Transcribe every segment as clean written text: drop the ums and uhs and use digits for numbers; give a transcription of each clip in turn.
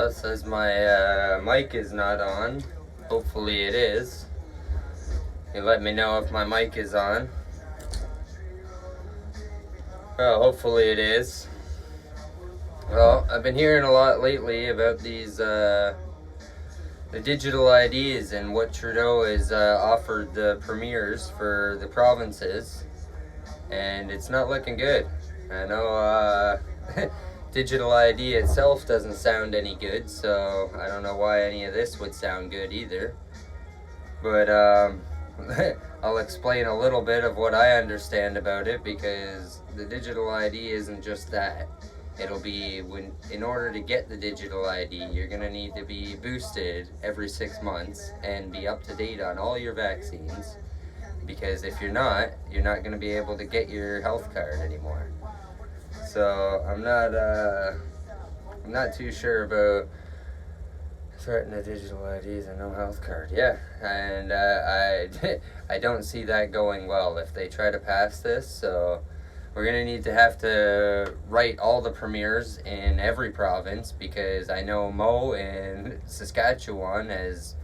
It says my mic is not on. Hopefully it is. You let me know if my mic is on. Well, hopefully it is. Well, I've been hearing a lot lately about these the digital IDs and what Trudeau has offered the premiers for the provinces, and it's not looking good. I know digital ID itself doesn't sound any good, so I don't know why any of this would sound good either. But I'll explain a little bit of what I understand about it, because the digital ID isn't just that. It'll be in order to get the digital ID, you're going to need to be boosted every 6 months and be up to date on all your vaccines, because if you're not going to be able to get your health card anymore. So I'm not too sure about threatening the digital IDs and no health card. Yeah, and I don't see that going well if they try to pass this. So we're going to have to write all the premiers in every province, because I know Mo in Saskatchewan has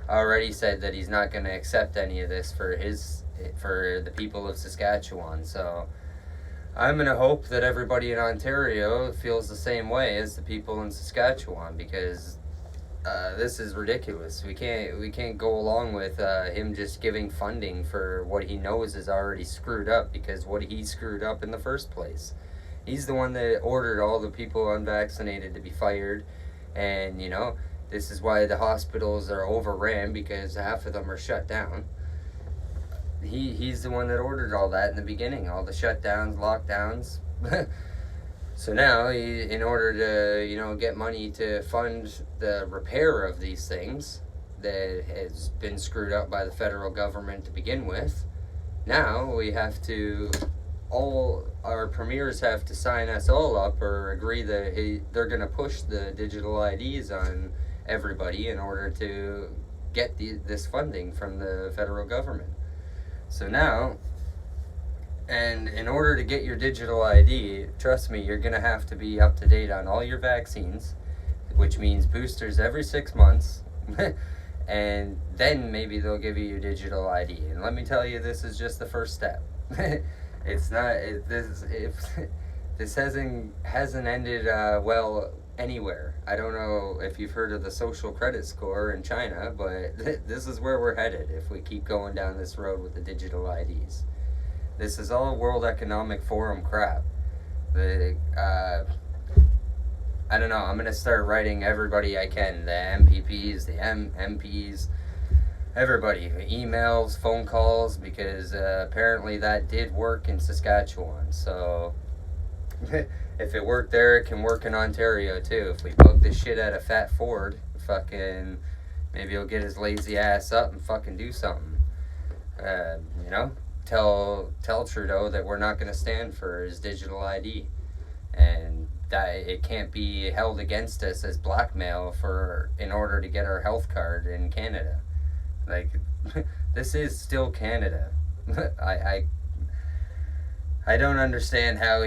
already said that he's not going to accept any of this for the people of Saskatchewan. So I'm going to hope that everybody in Ontario feels the same way as the people in Saskatchewan, because this is ridiculous. We can't go along with him just giving funding for what he knows is already screwed up, because what he screwed up in the first place. He's the one that ordered all the people unvaccinated to be fired, and this is why the hospitals are overran, because half of them are shut down. He's the one that ordered all that in the beginning, all the shutdowns, lockdowns. So now, in order to get money to fund the repair of these things that has been screwed up by the federal government to begin with, now we have to, all our premiers have to sign us all up or agree that they're going to push the digital IDs on everybody in order to get this funding from the federal government. So now, and in order to get your digital ID, trust me, you're going to have to be up to date on all your vaccines, which means boosters every 6 months, and then maybe they'll give you your digital ID. And let me tell you, this is just the first step. It's not, this hasn't ended well anywhere. I don't know if you've heard of the social credit score in China, but this is where we're headed if we keep going down this road with the digital IDs. This is all World Economic Forum crap. I don't know, I'm going to start writing everybody I can, the MPPs, the MPs, everybody, emails, phone calls, because apparently that did work in Saskatchewan. So if it worked there, it can work in Ontario too. If we bug the shit out of Fat Ford, maybe he'll get his lazy ass up and fucking do something. Tell Trudeau that we're not going to stand for his digital ID, and that it can't be held against us as blackmail in order to get our health card in Canada. This is still Canada. I don't understand how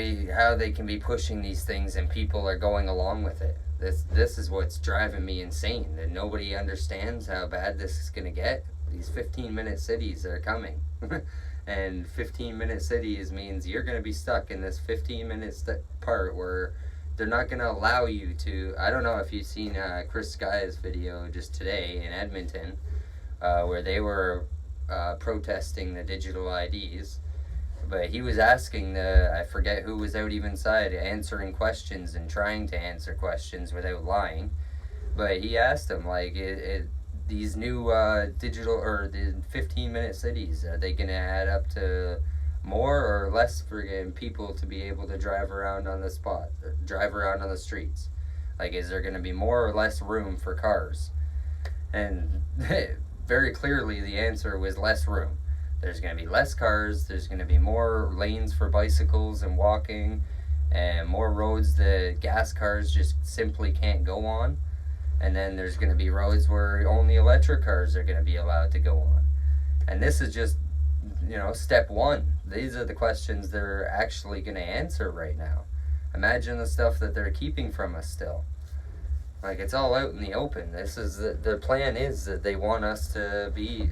they can be pushing these things and people are going along with it. This is what's driving me insane, that nobody understands how bad this is going to get. These 15-minute cities are coming. And 15-minute cities means you're going to be stuck in this 15-minute part where they're not going to allow you to. I don't know if you've seen Chris Sky's video just today in Edmonton, where they were protesting the digital IDs. But he was asking I forget who was out even side, answering questions and trying to answer questions without lying. But he asked them, these new digital, or the 15-minute cities, are they going to add up to more or less for people to be able to drive around on the streets? Is there going to be more or less room for cars? And very clearly the answer was less room. There's going to be less cars, there's going to be more lanes for bicycles and walking, and more roads that gas cars just simply can't go on. And then there's going to be roads where only electric cars are going to be allowed to go on. And this is just, step one. These are the questions they're actually going to answer right now. Imagine the stuff that they're keeping from us still. Like, it's all out in the open. This is the plan is that they want us to be,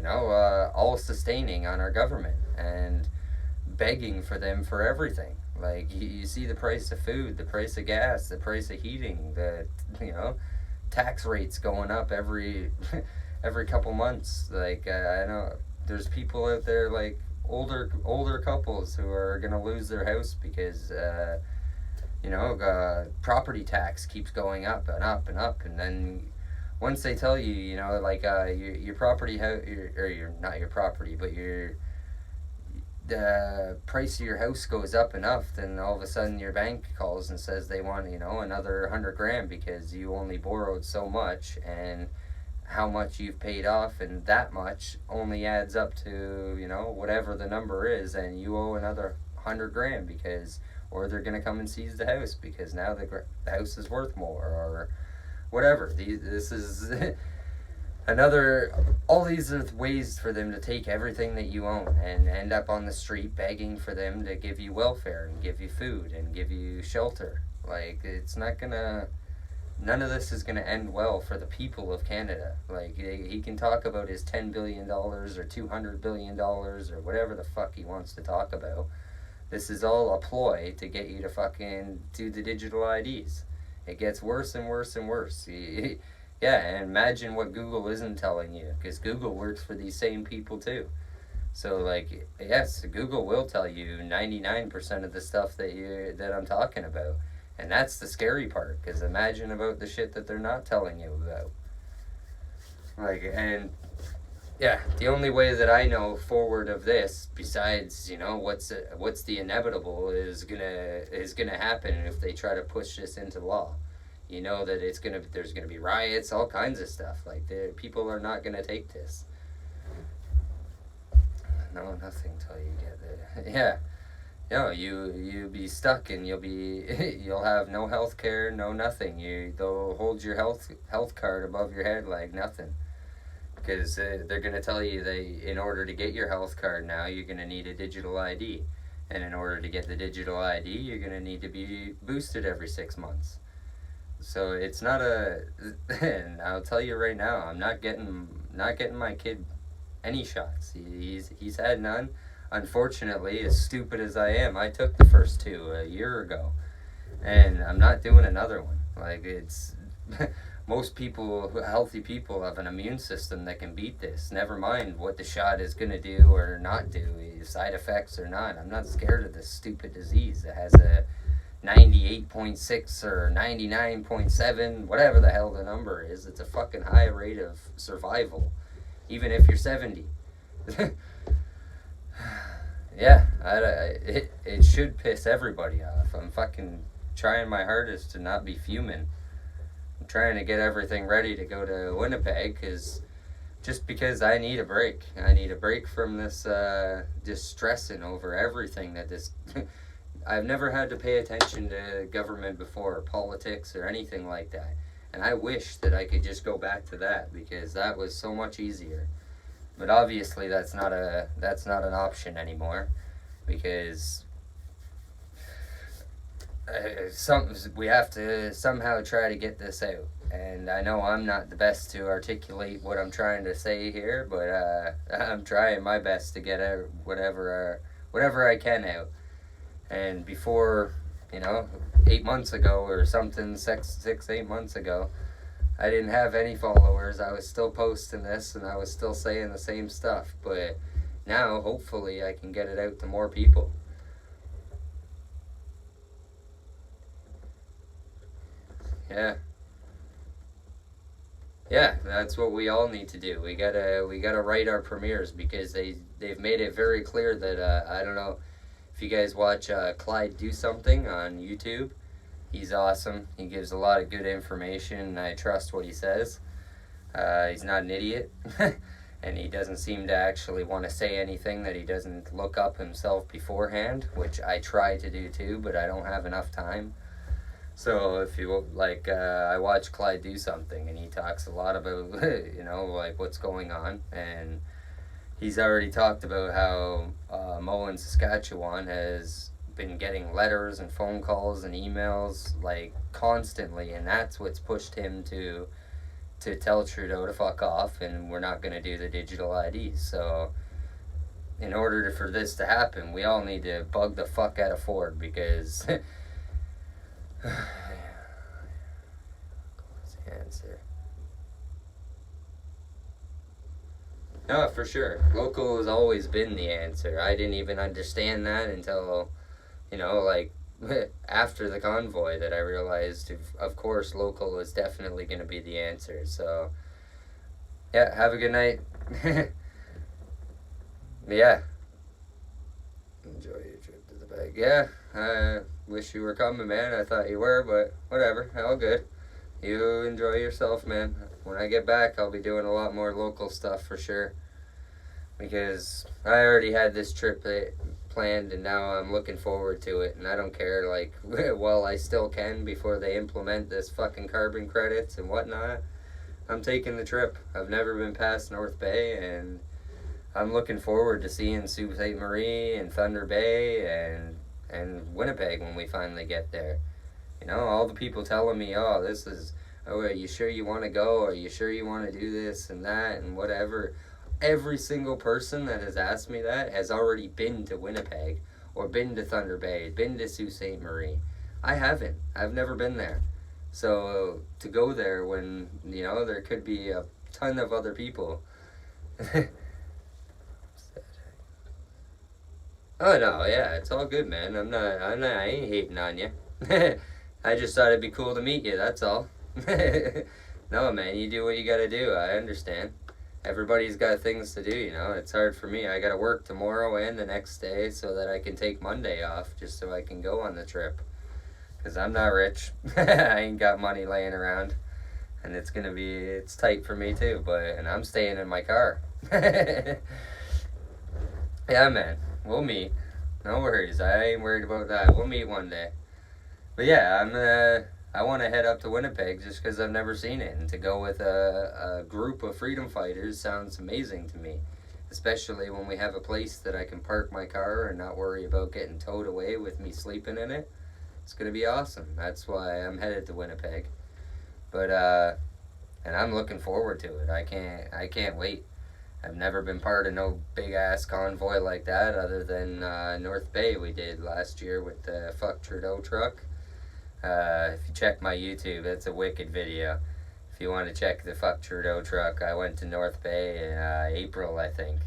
all sustaining on our government and begging for them for everything. Like, you see the price of food, the price of gas, the price of heating, tax rates going up every every couple months. Like, I know there's people out there, like older couples who are gonna lose their house because property tax keeps going up and up and up, and then once they tell you, your property house, or your not your property, but your the price of your house goes up enough, then all of a sudden your bank calls and says they want another 100 grand because you only borrowed so much, and how much you've paid off, and that much only adds up to whatever the number is, and you owe another 100 grand because, or they're gonna come and seize the house because now the house is worth more, or whatever. This is all these are ways for them to take everything that you own and end up on the street begging for them to give you welfare and give you food and give you shelter. Like, it's not gonna, none of this is gonna end well for the people of Canada. Like, he can talk about his $10 billion or $200 billion or whatever the fuck he wants to talk about. This is all a ploy to get you to fucking do the digital IDs. It gets worse and worse and worse. Yeah, and imagine what Google isn't telling you, because Google works for these same people too. So, like, yes, Google will tell you 99% of the stuff that I'm talking about, and that's the scary part. Because imagine about the shit that they're not telling you about. Like, and yeah, the only way that I know forward of this, besides what's the inevitable, is gonna happen if they try to push this into law. That there's gonna be riots, all kinds of stuff. Like, people are not gonna take this. No, nothing till you get there. Yeah, you be stuck, and you'll have no health care, no nothing. They'll hold your health card above your head like nothing, because they're gonna tell you in order to get your health card now, you're gonna need a digital ID, and in order to get the digital ID, you're gonna need to be boosted every 6 months. So it's not and I'll tell you right now, I'm not getting my kid any shots. He's had none. Unfortunately, as stupid as I am, I took the first 2 a year ago, and I'm not doing another one. Like, it's most people, healthy people, have an immune system that can beat this. Never mind what the shot is gonna do or not do, side effects or not. I'm not scared of this stupid disease that has a 98.6 or 99.7, whatever the hell the number is. It's a fucking high rate of survival, even if you're 70. Yeah, it should piss everybody off. I'm fucking trying my hardest to not be fuming. I'm trying to get everything ready to go to Winnipeg, because I need a break. I need a break from this stressing over everything that this... I've never had to pay attention to government before, or politics, or anything like that. And I wish that I could just go back to that, because that was so much easier. But obviously that's not an option anymore, because we have to somehow try to get this out. And I know I'm not the best to articulate what I'm trying to say here, but I'm trying my best to get out whatever I can out. And before, 8 months ago or something, 8 months ago, I didn't have any followers. I was still posting this, and I was still saying the same stuff. But now, hopefully, I can get it out to more people. Yeah. Yeah, that's what we all need to do. We gotta write our premieres, because they've made it very clear that I don't know if you guys watch Clyde Do Something on YouTube. He's awesome. He gives a lot of good information, and I trust what he says. He's not an idiot, and he doesn't seem to actually want to say anything that he doesn't look up himself beforehand, which I try to do too, but I don't have enough time. So if you I watch Clyde Do Something, and he talks a lot about what's going on, and he's already talked about how Mullen, Saskatchewan has been getting letters and phone calls and emails like constantly, and that's what's pushed him to tell Trudeau to fuck off, and we're not going to do the digital IDs. So in order for this to happen, we all need to bug the fuck out of Ford, because what's the answer? No, for sure. Local has always been the answer. I didn't even understand that until, like, after the convoy, that I realized, of course, local is definitely going to be the answer. So, yeah, have a good night. Yeah. Enjoy your trip to the bag. Yeah, I wish you were coming, man. I thought you were, but whatever. All good. You enjoy yourself, man. When I get back, I'll be doing a lot more local stuff for sure. Because I already had this trip planned, and now I'm looking forward to it. And I don't care, like, while I still can before they implement this fucking carbon credits and whatnot, I'm taking the trip. I've never been past North Bay, and I'm looking forward to seeing Sault Ste. Marie and Thunder Bay and Winnipeg when we finally get there. All the people telling me, oh, are you sure you want to go? Are you sure you want to do this and that and whatever? Every single person that has asked me that has already been to Winnipeg or been to Thunder Bay, been to Sault Ste. Marie. I haven't. I've never been there. So to go there when, there could be a ton of other people. Oh no, yeah, it's all good, man. I ain't hating on you. I just thought it'd be cool to meet you, that's all. No, man, you do what you gotta do, I understand. Everybody's got things to do, it's hard for me. I gotta work tomorrow and the next day so that I can take Monday off, just so I can go on the trip. Because I'm not rich. I ain't got money laying around. And it's tight for me too, and I'm staying in my car. Yeah, man. We'll meet. No worries. I ain't worried about that. We'll meet one day. But yeah, I want to head up to Winnipeg just because I've never seen it. And to go with a group of freedom fighters sounds amazing to me. Especially when we have a place that I can park my car and not worry about getting towed away with me sleeping in it. It's going to be awesome. That's why I'm headed to Winnipeg. But, and I'm looking forward to it. I can't wait. I've never been part of no big-ass convoy like that other than North Bay we did last year with the Fuck Trudeau truck. If you check my YouTube, it's a wicked video. If you want to check the Fuck Trudeau truck, I went to North Bay in April, I think.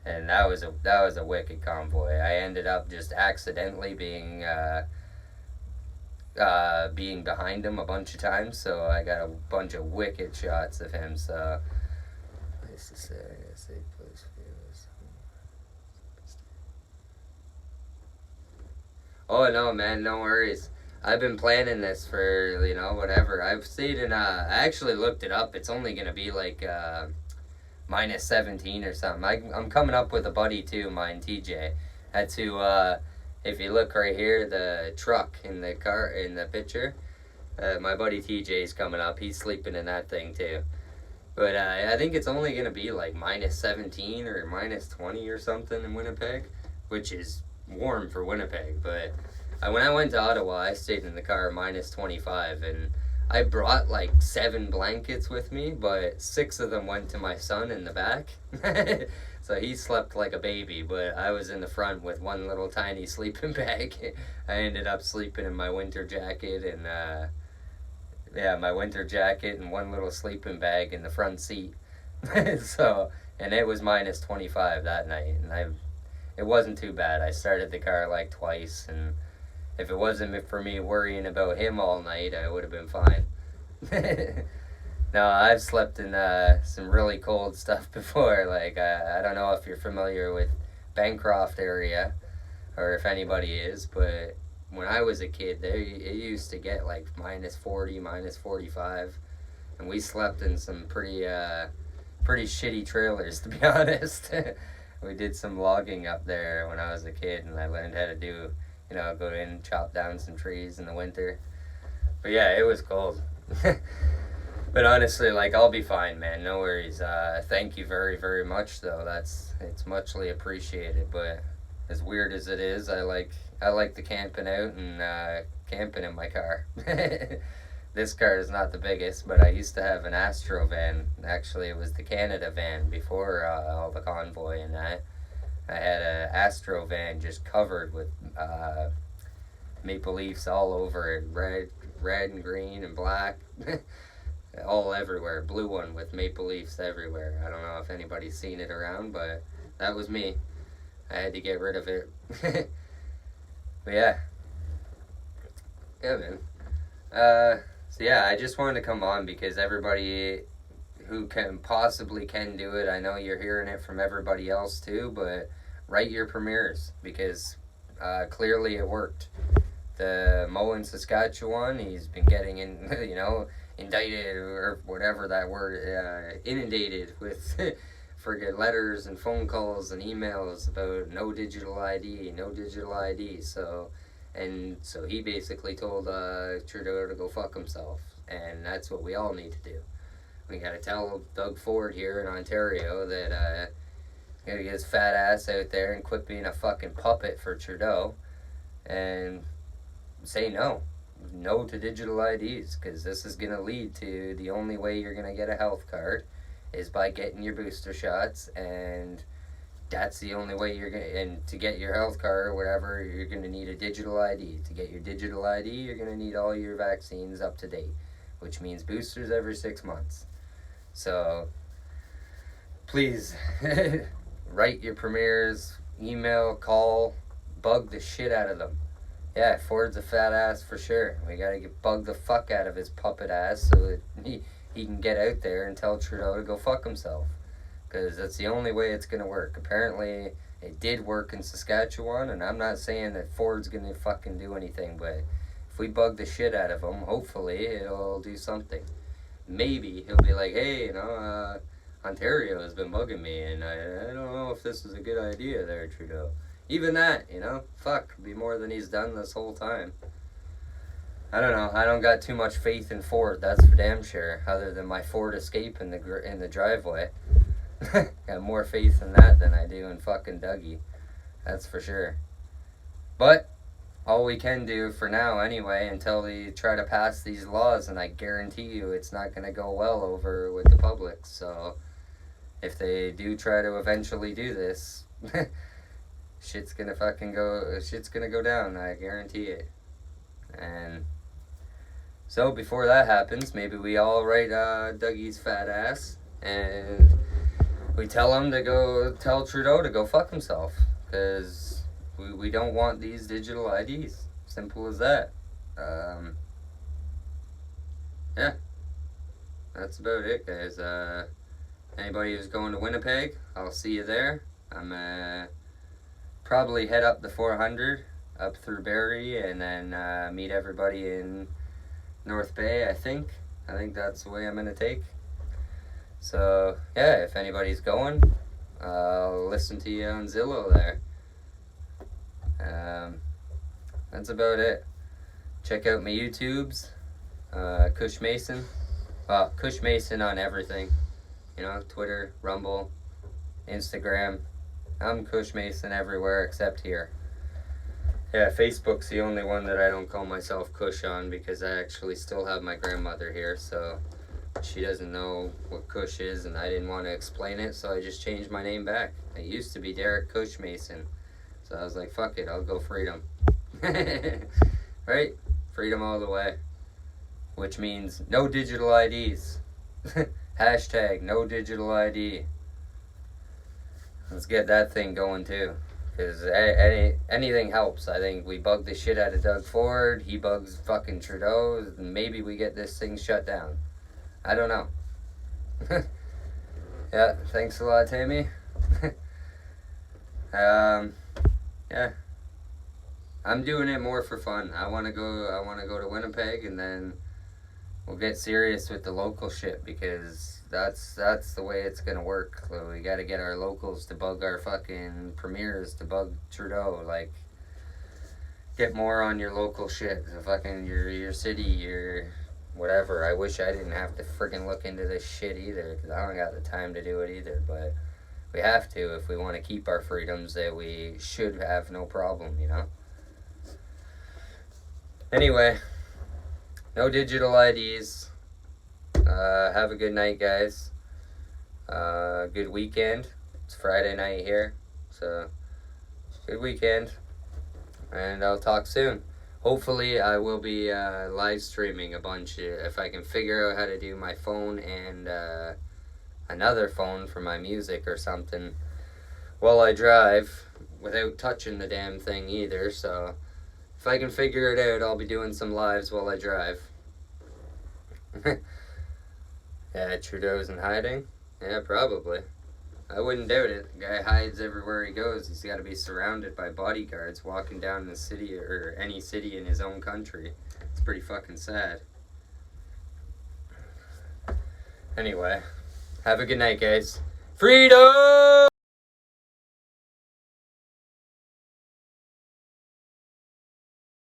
And that was a wicked convoy. I ended up just accidentally being behind him a bunch of times, so I got a bunch of wicked shots of him, so... to say, a safe place for you. Oh no, man, no worries. I've been planning this for, whatever. I've stayed in, I actually looked it up. It's only going to be like minus 17 or something. I'm coming up with a buddy too, mine, TJ. Had to, if you look right here, the truck in the car, in the picture, my buddy TJ's coming up. He's sleeping in that thing too. But I think it's only going to be like minus 17 or minus 20 or something in Winnipeg, which is warm for Winnipeg. But when I went to Ottawa, I stayed in the car minus 25, and I brought like 7 blankets with me, but 6 of them went to my son in the back. So he slept like a baby, but I was in the front with one little tiny sleeping bag. I ended up sleeping in my winter jacket and... my winter jacket and one little sleeping bag in the front seat. And it was minus 25 that night, and it wasn't too bad. I started the car like twice, and if it wasn't for me worrying about him all night, I would have been fine. No, I've slept in some really cold stuff before. Like, I don't know if you're familiar with Bancroft area, or if anybody is, but... when I was a kid, it used to get like minus 40, minus 45, and we slept in some pretty shitty trailers, to be honest. We did some logging up there when I was a kid, and I learned how to do, go in and chop down some trees in the winter. But yeah, it was cold. But honestly, like, I'll be fine, man. No worries. Thank you very, very much, though. It's muchly appreciated, but... As weird as it is, I like the camping out and camping in my car. This car is not the biggest, but I used to have an Astro van. Actually, it was the Canada van before all the convoy and that. I had a Astro van just covered with maple leafs all over it, red and green and black, all everywhere. Blue one with maple leafs everywhere. I don't know if anybody's seen it around, but that was me. I had to get rid of it. But yeah, man. So yeah, I just wanted to come on because everybody who possibly can do it, I know you're hearing it from everybody else too, but write your premiers because clearly it worked. The Mo in Saskatchewan, he's been getting indicted or whatever that word, inundated with friggin' letters and phone calls and emails about no digital ID. So he basically told Trudeau to go fuck himself, and that's what we all need to do. We gotta tell Doug Ford here in Ontario that gotta get his fat ass out there and quit being a fucking puppet for Trudeau, and say no to digital IDs, because this is gonna lead to the only way you're gonna get a health card is by getting your booster shots, and that's the only way you're gonna. And to get your health card or whatever, you're gonna need a digital ID. To get your digital ID, you're gonna need all your vaccines up to date, which means boosters every 6 months. So please write your premiers, email, call, bug the shit out of them. Yeah, Ford's a fat ass for sure. We gotta bug the fuck out of his puppet ass so that he can get out there and tell Trudeau to go fuck himself. Because that's the only way it's going to work. Apparently, it did work in Saskatchewan, and I'm not saying that Ford's going to fucking do anything, but if we bug the shit out of him, hopefully it'll do something. Maybe he'll be like, hey, Ontario has been bugging me, and I don't know if this is a good idea there, Trudeau. Even that, fuck, be more than he's done this whole time. I don't know. I don't got too much faith in Ford, that's for damn sure, other than my Ford Escape in the driveway. Got more faith in that than I do in fucking Dougie. That's for sure. But all we can do for now anyway, until they try to pass these laws, and I guarantee you it's not going to go well over with the public. So if they do try to eventually do this, shit's going to go down, I guarantee it. And so before that happens, maybe we all write Dougie's fat ass and we tell him to go tell Trudeau to go fuck himself, because we don't want these digital IDs. Simple as that. Yeah, that's about it, guys. Anybody who's going to Winnipeg, I'll see you there. I'm probably head up the 400 up through Barrie, and then meet everybody in North Bay. I think that's the way I'm gonna take. So yeah, if anybody's going, I'll listen to you on Zillow there. That's about it. Check out my YouTubes, Kush Mason. Well, Kush Mason on everything. Twitter, Rumble, Instagram. I'm Kush Mason everywhere except here. Yeah, Facebook's the only one that I don't call myself Kush on, because I actually still have my grandmother here, so she doesn't know what Kush is, and I didn't want to explain it, so I just changed my name back. It used to be Derek Kush Mason, so I was like, fuck it, I'll go freedom. Right? Freedom all the way. Which means no digital IDs. Hashtag no digital ID. Let's get that thing going too. Because anything helps. I think we bug the shit out of Doug Ford. He bugs fucking Trudeau. Maybe we get this thing shut down. I don't know. Yeah, thanks a lot, Tammy. Yeah. I'm doing it more for fun. I want to go to Winnipeg, and then we'll get serious with the local shit, because that's the way it's gonna work. We gotta get our locals to bug our fucking premiers, to bug Trudeau. Like, get more on your local shit. Fucking your city, your whatever. I wish I didn't have to freaking look into this shit either, because I don't got the time to do it either. But We have to if we want to keep our freedoms that we should have no problem, you know? Anyway, no digital IDs. Have a good night, guys. Good weekend. It's Friday night here, so good weekend. And I'll talk soon. Hopefully, I will be live streaming a bunch if I can figure out how to do my phone and another phone for my music or something while I drive without touching the damn thing either. So if I can figure it out, I'll be doing some lives while I drive. Yeah, Trudeau's in hiding? Yeah, probably. I wouldn't doubt it. The guy hides everywhere he goes. He's got to be surrounded by bodyguards walking down the city or any city in his own country. It's pretty fucking sad. Anyway, have a good night, guys. Freedom!